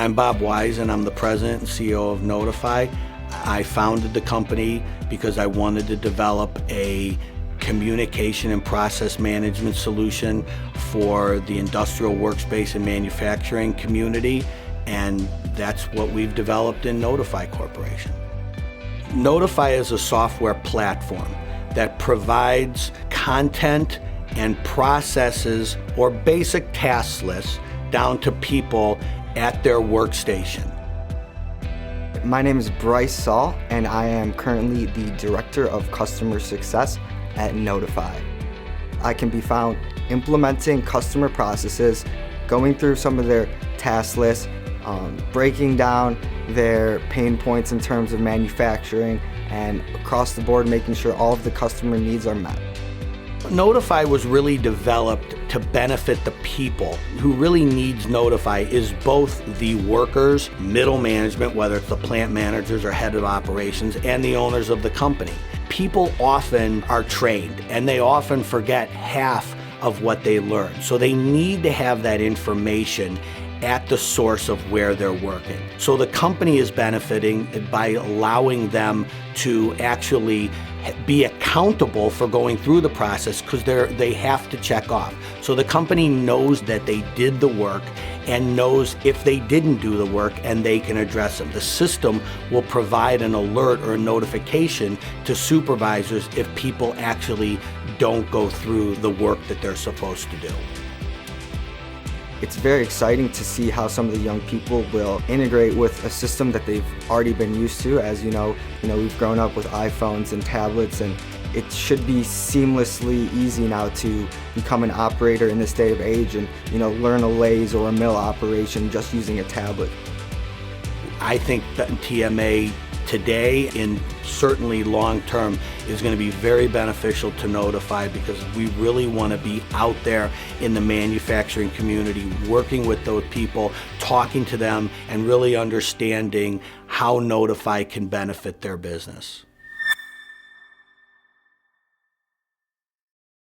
I'm Bob Wise, and I'm the president and CEO of Notiphy. I founded the company because I wanted to develop a communication and process management solution for the industrial workspace and manufacturing community, and that's what we've developed in Notiphy Corporation. Notiphy is a software platform that provides content and processes or basic task lists down to people at their workstation. My name is Bryce Saul, and I am currently the Director of Customer Success at Notiphy. I can be found implementing customer processes, going through some of their task lists, breaking down their pain points in terms of manufacturing, and across the board making sure all of the customer needs are met. Notiphy was really developed to benefit the people. Who really needs Notiphy is both the workers, middle management, whether it's the plant managers or head of operations, and the owners of the company. People often are trained, and they often forget half of what they learn. So they need to have that information at the source of where they're working. So the company is benefiting by allowing them to actually be accountable for going through the process, because they have to check off. So the company knows that they did the work and knows if they didn't do the work, and they can address them. The system will provide an alert or a notification to supervisors if people actually don't go through the work that they're supposed to do. It's very exciting to see how some of the young people will integrate with a system that they've already been used to. As you know, we've grown up with iPhones and tablets, and it should be seamlessly easy now to become an operator in this day of age and learn a lathe or a mill operation just using a tablet. I think that TMA today, and certainly long term, is going to be very beneficial to Notiphy, because we really want to be out there in the manufacturing community, working with those people, talking to them, and really understanding how Notiphy can benefit their business.